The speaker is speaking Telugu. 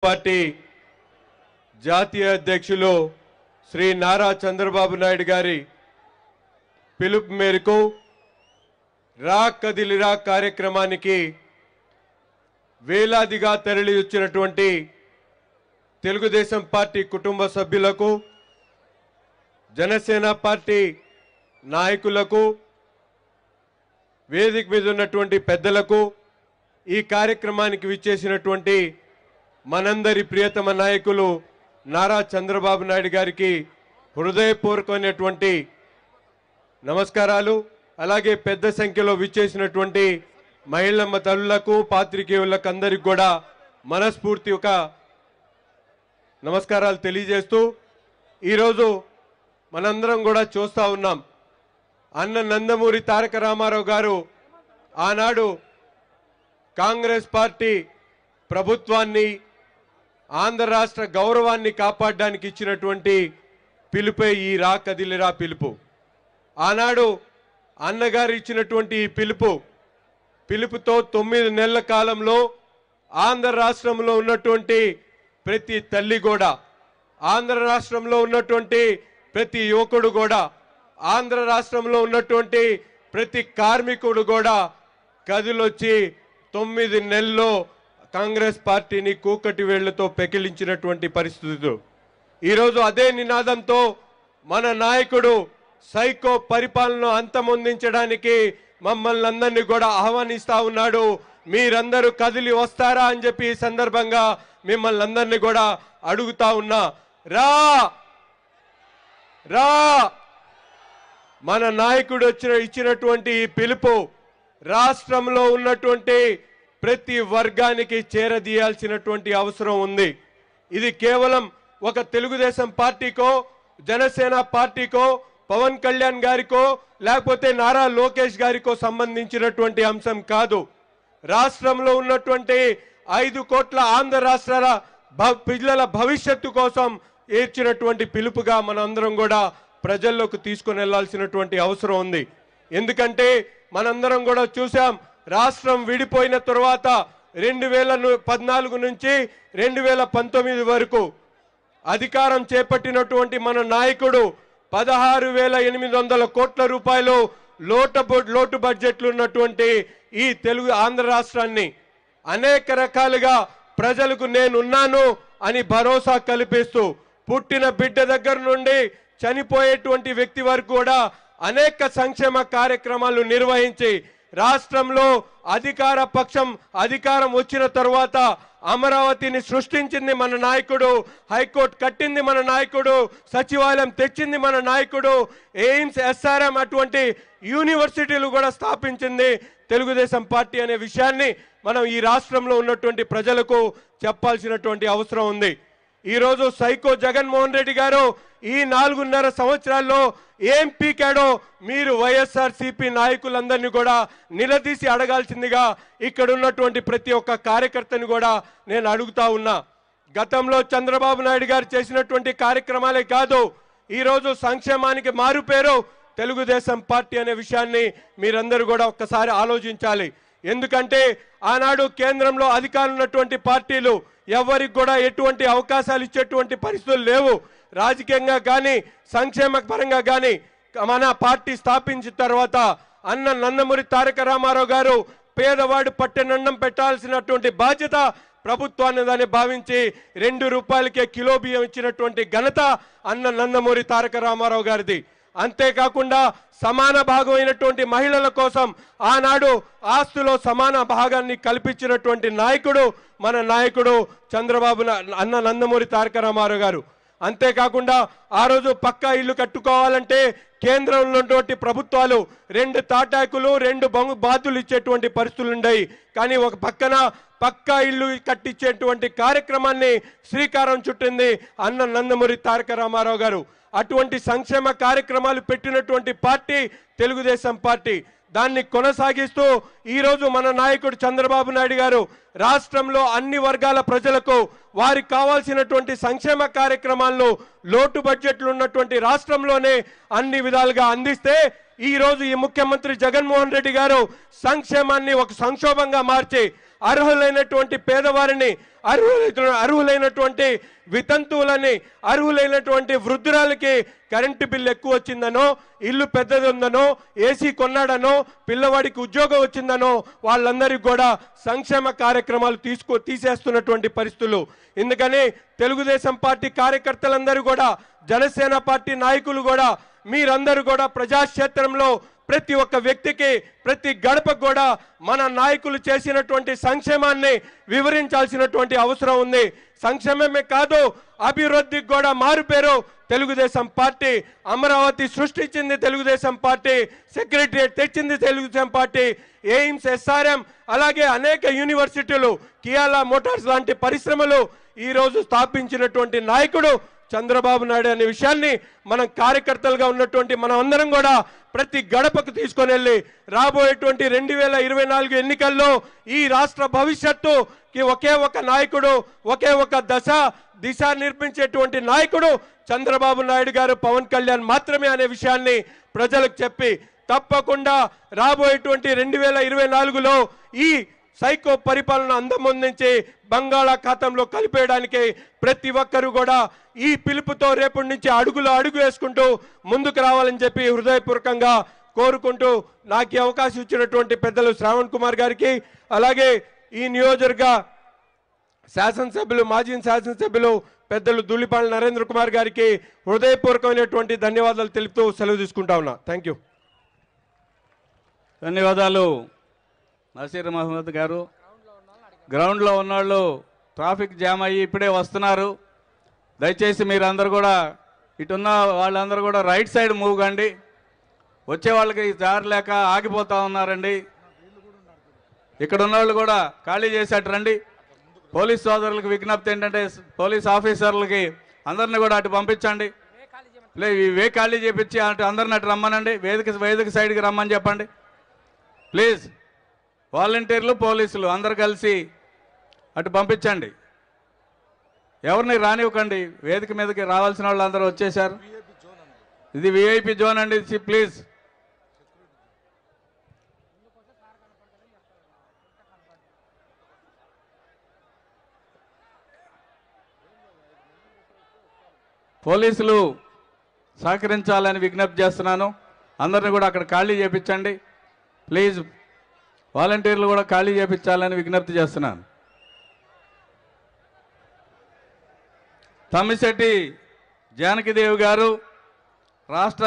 పార్టీ జాతీయ అధ్యక్షులు శ్రీ నారా చంద్రబాబు నాయుడు గారి పిలుపు మేరకు రా కదిలిరా కార్యక్రమానికి వేలాదిగా తరలి వచ్చినటువంటి తెలుగుదేశం పార్టీ కుటుంబ సభ్యులకు, జనసేన పార్టీ నాయకులకు, వేదిక మీద ఉన్నటువంటి పెద్దలకు, ఈ కార్యక్రమానికి విచ్చేసినటువంటి మనందరి ప్రియతమ నాయకులు నారా చంద్రబాబు నాయుడు గారికి హృదయపూర్వకమైనటువంటి నమస్కారాలు. అలాగే పెద్ద సంఖ్యలో విచ్చేసినటువంటి మహిళమ్మ తల్లులకు, పాత్రికేయులకు అందరికి కూడా మనస్ఫూర్తి ఒక నమస్కారాలు తెలియజేస్తూ, ఈరోజు మనందరం కూడా చూస్తూ ఉన్నాం, అన్న నందమూరి తారక రామారావు గారు ఆనాడు కాంగ్రెస్ పార్టీ ప్రభుత్వాన్ని, ఆంధ్ర రాష్ట్ర గౌరవాన్ని కాపాడడానికి ఇచ్చినటువంటి పిలుపే ఈ రా కదిలిరా పిలుపు. ఆనాడు అన్నగారు ఇచ్చినటువంటి ఈ పిలుపుతో 9 నెలల కాలంలో ఆంధ్ర రాష్ట్రంలో ఉన్నటువంటి ప్రతి తల్లి కూడా, ఆంధ్ర రాష్ట్రంలో ఉన్నటువంటి ప్రతి యువకుడు కూడా, ఆంధ్ర రాష్ట్రంలో ఉన్నటువంటి ప్రతి కార్మికుడు కూడా కదిలొచ్చి 9 నెలల్లో కాంగ్రెస్ పార్టీని కూకటి వేళ్లతో పెకిలించినటువంటి పరిస్థితులు. ఈరోజు అదే నినాదంతో మన నాయకుడు సైకో పరిపాలన అంతమొందించడానికి మమ్మల్ని అందరినీ కూడా ఆహ్వానిస్తా ఉన్నాడు. మీరందరూ కదిలి వస్తారా అని చెప్పి ఈ సందర్భంగా మిమ్మల్ని అందరినీ కూడా అడుగుతా ఉన్నా. రా రా మన నాయకుడు ఇచ్చినటువంటి ఈ పిలుపు రాష్ట్రంలో ఉన్నటువంటి ప్రతి వర్గానికి చేరదీయాల్సినటువంటి అవసరం ఉంది. ఇది కేవలం ఒక తెలుగుదేశం పార్టీకో, జనసేన పార్టీకో, పవన్ కళ్యాణ్ గారికో, లేకపోతే నారా లోకేష్ గారికో సంబంధించినటువంటి అంశం కాదు. రాష్ట్రంలో ఉన్నటువంటి 5 కోట్ల ఆంధ్ర రాష్ట్రాల పిల్లల భవిష్యత్తు కోసం ఏర్చినటువంటి పిలుపుగా మనందరం కూడా ప్రజల్లోకి తీసుకుని వెళ్లాల్సినటువంటి అవసరం ఉంది. ఎందుకంటే మనందరం కూడా చూసాం, రాష్ట్రం విడిపోయిన తర్వాత 2014 నుంచి 2019 వరకు అధికారం చేపట్టినటువంటి మన నాయకుడు 16,800 కోట్ల రూపాయలు లోటు బడ్జెట్లు ఉన్నటువంటి ఈ తెలుగు ఆంధ్ర రాష్ట్రాన్ని అనేక రకాలుగా ప్రజలకు నేనున్నాను అని భరోసా కల్పిస్తూ, పుట్టిన బిడ్డ దగ్గర నుండి చనిపోయేటువంటి వ్యక్తి వరకు కూడా అనేక సంక్షేమ కార్యక్రమాలు నిర్వహించి రాష్ట్రంలో అధికార పక్షం అధికారం వచ్చిన తర్వాత అమరావతిని సృష్టించింది మన నాయకుడు, హైకోర్టు కట్టింది మన నాయకుడు, సచివాలయం తెచ్చింది మన నాయకుడు, ఎయిమ్స్, SRM అటువంటి యూనివర్సిటీలు కూడా స్థాపించింది తెలుగుదేశం పార్టీ అనే విషయాన్ని మనం ఈ రాష్ట్రంలో ఉన్నటువంటి ప్రజలకు చెప్పాల్సినటువంటి అవసరం ఉంది. ఈరోజు సైకో జగన్మోహన్ రెడ్డి గారు ఈ 4.5 సంవత్సరాల్లో ఏం పీకాడో మీరు వైఎస్ఆర్సీపీ నాయకులందరినీ కూడా నిలదీసి అడగాల్సిందిగా ఇక్కడ ఉన్నటువంటి ప్రతి ఒక్క కార్యకర్తని కూడా నేను అడుగుతా ఉన్నా. గతంలో చంద్రబాబు నాయుడు గారు చేసినటువంటి కార్యక్రమాలే కాదు, ఈరోజు సంక్షేమానికి మారుపేరు తెలుగుదేశం పార్టీ అనే విషయాన్ని మీరందరూ కూడా ఒక్కసారి ఆలోచించాలి. ఎందుకంటే ఆనాడు కేంద్రంలో అధికారులు ఉన్నటువంటి పార్టీలు ఎవరికి కూడా ఎటువంటి అవకాశాలు ఇచ్చేటువంటి పరిస్థితులు లేవు. రాజకీయంగా కానీ సంక్షేమ పరంగా కానీ మన పార్టీ స్థాపించిన తర్వాత అన్న నందమూరి తారక రామారావు గారు పేదవాడు పట్టెనన్నం పెట్టాల్సినటువంటి బాధ్యత ప్రభుత్వాన్ని దాన్ని భావించి 2 రూపాయలకే కిలో బియ్యం ఇచ్చినటువంటి ఘనత అన్న నందమూరి తారక రామారావు గారిది. అంతేకాకుండా సమాన భాగమైనటువంటి మహిళల కోసం ఆనాడు ఆస్తులో సమాన భాగాన్ని కల్పించినటువంటి నాయకుడు మన నాయకుడు చంద్రబాబు అన్న నందమూరి తారక రామారావు గారు. అంతేకాకుండా ఆ రోజు పక్కా ఇల్లు కట్టుకోవాలంటే కేంద్రంలో ఉన్నటువంటి ప్రభుత్వాలు 2 తాటాకులు 2 బాతులు ఇచ్చేటువంటి పరిస్థితులు ఉన్నాయి. కానీ ఒక పక్కన పక్కా ఇల్లు కట్టించేటువంటి కార్యక్రమాన్ని శ్రీకారం చుట్టింది అన్న నందమూరి తారక రామారావు గారు. అటువంటి సంక్షేమ కార్యక్రమాలు పెట్టినటువంటి పార్టీ తెలుగుదేశం పార్టీ. దాన్ని కొనసాగిస్తూ ఈరోజు మన నాయకుడు చంద్రబాబు నాయుడు గారు రాష్ట్రంలో అన్ని వర్గాల ప్రజలకు వారికి కావాల్సినటువంటి సంక్షేమ కార్యక్రమాల్లో లోటు బడ్జెట్లు ఉన్నటువంటి రాష్ట్రంలోనే అన్ని విధాలుగా అందిస్తే ఈ రోజు ఈ ముఖ్యమంత్రి జగన్మోహన్ రెడ్డి గారు సంక్షేమాన్ని ఒక సంక్షోభంగా మార్చి అర్హులైనటువంటి పేదవారిని, అర్హులైనటువంటి వితంతువులని, అర్హులైనటువంటి వృద్ధురాలకి కరెంటు బిల్లు ఎక్కువ వచ్చిందనో, ఇల్లు పెద్దది ఉందనో, ఏసీ కొన్నాడనో, పిల్లవాడికి ఉద్యోగం వచ్చిందనో వాళ్ళందరికీ కూడా సంక్షేమ కార్యక్రమాలు తీసేస్తున్నటువంటి పరిస్థితులు. ఎందుకని తెలుగుదేశం పార్టీ కార్యకర్తలందరూ కూడా, జనసేన పార్టీ నాయకులు కూడా, మీరందరూ కూడా ప్రజాక్షేత్రంలో ప్రతి ఒక్క వ్యక్తికి, ప్రతి గడపకు కూడా మన నాయకులు చేసినటువంటి సంక్షేమాన్ని వివరించాల్సినటువంటి అవసరం ఉంది. సంక్షేమమే కాదు, అభివృద్ధికి కూడా మారుపేరు తెలుగుదేశం పార్టీ. అమరావతి సృష్టించింది తెలుగుదేశం పార్టీ, సెక్రటరియట్ తెచ్చింది తెలుగుదేశం పార్టీ, ఎయిమ్స్, ఎస్ఆర్ఎం, అలాగే అనేక యూనివర్సిటీలు, కియాలా మోటార్స్ లాంటి పరిశ్రమలు ఈరోజు స్థాపించినటువంటి నాయకుడు చంద్రబాబు నాయుడు అనే విషయాన్ని మనం కార్యకర్తలుగా ఉన్నటువంటి మనం అందరం కూడా ప్రతి గడపకు తీసుకొని వెళ్ళి రాబోయేటువంటి 2024 ఎన్నికల్లో ఈ రాష్ట్ర భవిష్యత్తుకి ఒకే ఒక నాయకుడు, ఒకే ఒక దిశ నిర్మించేటువంటి నాయకుడు చంద్రబాబు నాయుడు గారు, పవన్ కళ్యాణ్ మాత్రమే అనే విషయాన్ని ప్రజలకు చెప్పి తప్పకుండా రాబోయేటువంటి 2024లో ఈ సైకో పరిపాలన అందమొందించి బంగాళాఖాతంలో కలిపేయడానికి ప్రతి ఒక్కరూ కూడా ఈ పిలుపుతో రేపటి నుంచి అడుగు వేసుకుంటూ ముందుకు రావాలని చెప్పి హృదయపూర్వకంగా కోరుకుంటూ నాకు ఈ అవకాశం ఇచ్చినటువంటి పెద్దలు శ్రావణ్ కుమార్ గారికి, అలాగే ఈ నియోజకవర్గ శాసనసభ్యులు, మాజీ శాసనసభ్యులు పెద్దలు ధూళిపాల నరేంద్ర కుమార్ గారికి హృదయపూర్వకమైనటువంటి ధన్యవాదాలు తెలుపుతూ సెలవు తీసుకుంటా ఉన్నా. Thank you. ధన్యవాదాలు నసీర్ మహమ్మద్ గారు. గ్రౌండ్లో ఉన్నవాళ్ళు ట్రాఫిక్ జామ్ అయ్యి ఇప్పుడే వస్తున్నారు. దయచేసి మీరందరూ కూడా, ఇటున్న వాళ్ళందరూ కూడా రైట్ సైడ్ మూవ్ కండి. వచ్చే వాళ్ళకి దారి లేక ఆగిపోతా ఉన్నారండి. ఇక్కడ ఉన్న వాళ్ళు కూడా ఖాళీ చేసేట్టు రండి. పోలీస్ సోదరులకు విజ్ఞప్తి ఏంటంటే, పోలీస్ ఆఫీసర్లకి అందరిని కూడా అటు పంపించండి. వే ఖాళీ చేపించి అటు అందరిని అటు రమ్మనండి. వేదిక సైడ్కి రమ్మని చెప్పండి ప్లీజ్. వాలంటీర్లు, పోలీసులు అందరు కలిసి అటు పంపించండి. ఎవరిని రానివ్వకండి. వేదిక మీదకి రావాల్సిన వాళ్ళు అందరూ వచ్చేసారు. ఇది విఐపి జోన్ అండి, ప్లీజ్. పోలీసులు సహకరించాలని విజ్ఞప్తి చేస్తున్నాను. అందరిని కూడా అక్కడ ఖాళీ చేయించండి ప్లీజ్. వాలంటీర్లు కూడా ఖాళీ చేయించాలని విజ్ఞప్తి చేస్తున్నాను. తమ్మిశెట్టి జానకిదేవి గారు రాష్ట్ర